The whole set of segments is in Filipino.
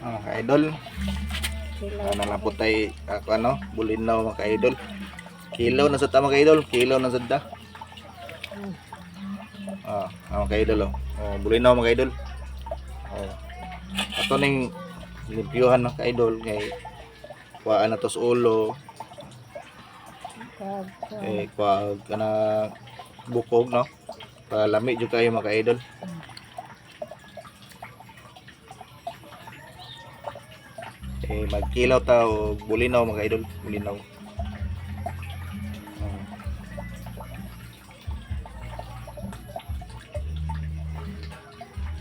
Ka-idol. Na lang po tayo, bulinaw mga ka-idol. Kilaw na sa tama ka-idol. Kilaw na sa da. Mga ka-idol. Bulinaw mga ka-idol. Ato ning limpyuhan mga ka-idol. Ngay kuhaan na to sa ulo. Kuhaan ka na bukog, no? Palami dyan kayo mga ka-idol. Magkilaw ta o bulinaw mga idol, bulinaw.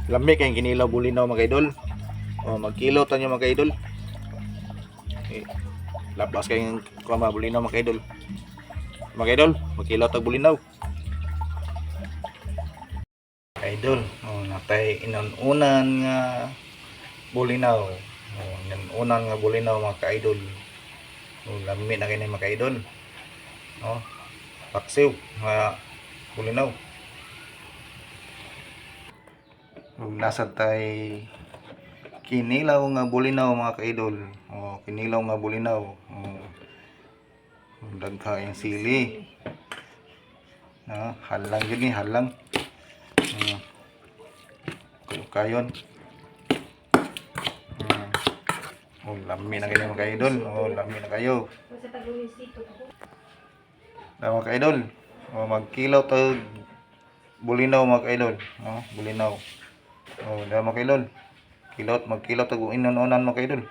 Lami kayong kinilaw bulinaw mga idol. Magkilaw ta nyo mga idol. Labas kayong kuma bulinaw mga idol. Mga idol, magkilaw ta bulinaw. Idol, natay inunan nga bulinaw. Inunan nga bulinaw mga ka-idol. Lami na kayo mga ka-idol. Paksiw nga bulinaw. Nasa tay kinilaw nga bulinaw mga ka-idol. Kinilaw nga bulinaw. Dagha yung sili. Halang yun eh, halang. Kayon. Lami na kayo mga ka-idol. Lami na kayo. Mga ka-idol. Magkilaw tayo bulinaw mga ka-idol. Bulinaw. Mga ka-idol. Magkilaw tayo inunan mga ka-idol.